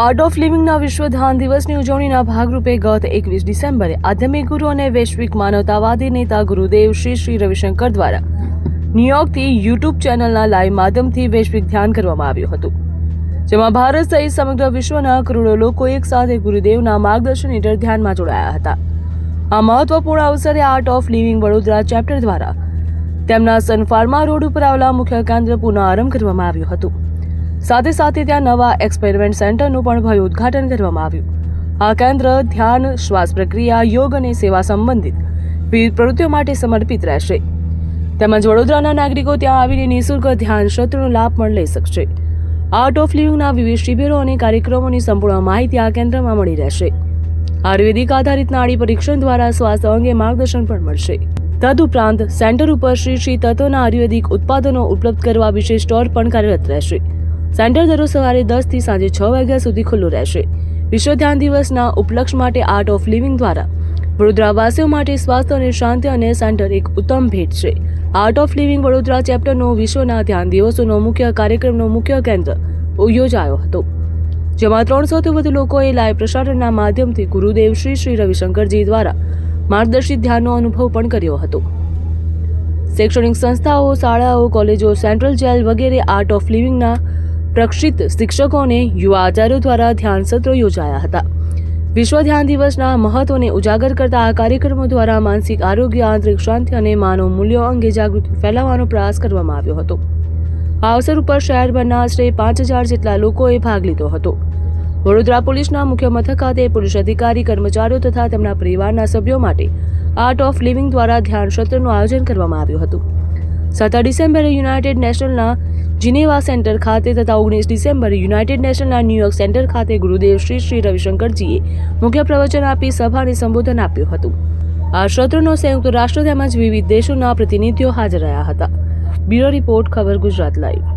Art of લિવિંગના વિશ્વ ધ્યાન દિવસની ઉજવણીના ભાગરૂપે ગત 21 ડિસેમ્બરે આધ્યાત્મિક ગુરુ અને વૈશ્વિક માનવતાવાદી નેતા ગુરુદેવ શ્રી રવિશંકર દ્વારા ન્યૂયોર્કથી યુટ્યુબ ચેનલના લાઈવ માધ્યમથી વૈશ્વિક ધ્યાન કરવામાં આવ્યું હતું, જેમાં ભારત સહિત સમગ્ર વિશ્વના કરોડો લોકો એક સાથે ગુરુદેવના માર્ગદર્શન હેઠળ ધ્યાનમાં જોડાયા હતા. આ મહત્વપૂર્ણ અવસરે art of living Vadodara chapter દ્વારા તેમના સન ફાર્મા રોડ ઉપર આવેલા મુખ્ય કેન્દ્ર પુનઃ આરંભ કરવામાં આવ્યું હતું. સાથે સાથે ત્યાં નવા એક્સપેરિમેન્ટ સેન્ટરનું પણ ભવ્ય ઉદ્ઘાટન કરવામાં આવ્યું. આ કેન્દ્ર ધ્યાન, શ્વાસ પ્રક્રિયા, યોગ અને સેવા સંબંધિત વિવિધ પ્રવૃત્તિઓ માટે સમર્પિત રહેશે. તેમજ વડોદરાના નાગરિકો ત્યાં આવીને નિઃશુલ્ક ધ્યાન સત્રનો લાભ પણ લઈ શકશે. આર્ટ ઓફ લિવિંગના વિવિધ શિબિરો અને કાર્યક્રમોની સંપૂર્ણ માહિતી આ કેન્દ્રમાં મળી રહેશે. આયુર્વેદિક આધારિત નાડી પરીક્ષણ દ્વારા સ્વાસ્થ્ય અંગે માર્ગદર્શન પણ મળશે. તદુપરાંત સેન્ટર ઉપર શ્રી તત્વના આયુર્વેદિક ઉત્પાદનો ઉપલબ્ધ કરવા વિશેષ સ્ટોર પણ કાર્યરત રહેશે. સેન્ટર દરરોજ સવારે 10 થી સાંજે 6 વાગ્યા સુધી ખુલ્લું રહેશે. વિશ્વ ધ્યાન દિવસના ઉપલક્ષ માટે આર્ટ ઓફ લિવિંગ દ્વારા વડોદરાવાસીઓ માટે સ્વાસ્થ્ય અને શાંતિ અને સેન્ટર એક ઉત્તમ ભેટ છે. આર્ટ ઓફ લિવિંગ વડોદરા ચેપ્ટરનો વિશ્વના ધ્યાન દિવસોનો મુખ્ય કાર્યક્રમનો મુખ્ય કેન્દ્ર યોજાયો હતો, જેમાં 300 થી વધુ લોકોએ લાઈવ પ્રસારણના માધ્યમથી ગુરુદેવ શ્રી રવિશંકરજી દ્વારા માર્ગદર્શિત ધ્યાનનો અનુભવ પણ કર્યો હતો. શૈક્ષણિક સંસ્થાઓ, શાળાઓ, કોલેજો, સેન્ટ્રલ જેલ વગેરે આર્ટ ઓફ લિવિંગના પ્રશિક્ષિત શિક્ષકો અને યુવા આચાર્યો દ્વારા ધ્યાન સત્રો યોજાયા હતા. વિશ્વ ધ્યાન દિવસના મહત્વને ઉજાગર કરતા આ કાર્યક્રમો દ્વારા માનસિક આરોગ્ય, આંતરિક શાંતિ અને માનવ મૂલ્યો અંગે જાગૃતિ ફેલાવવાનો પ્રયાસ કરવામાં આવ્યો હતો. આ અવસર ઉપર શહેરભરના આશરે 5000 જેટલા લોકોએ ભાગ લીધો હતો. વડોદરા પોલીસના મુખ્ય મથક ખાતે પોલીસ અધિકારી, કર્મચારીઓ તથા તેમના પરિવારના સભ્યો માટે આર્ટ ઓફ લિવિંગ દ્વારા ધ્યાન સત્રનું આયોજન કરવામાં આવ્યું હતું. 17 ડિસેમ્બરે યુનાઇટેડ નેશનલના જીનેવા સેન્ટર ખાતે તથા 19 ડિસેમ્બરે યુનાઇટેડ નેશનલના ન્યૂયોર્ક સેન્ટર ખાતે ગુરુદેવ શ્રી રવિશંકરજીએ મુખ્ય પ્રવચન આપી સભાને સંબોધન આપ્યું હતું. આ સત્રનો સંયુક્ત રાષ્ટ્ર તેમજ વિવિધ દેશોના પ્રતિનિધિઓ હાજર રહ્યા હતા. બ્યુરો રિપોર્ટ, ખબર ગુજરાત લાઈવ.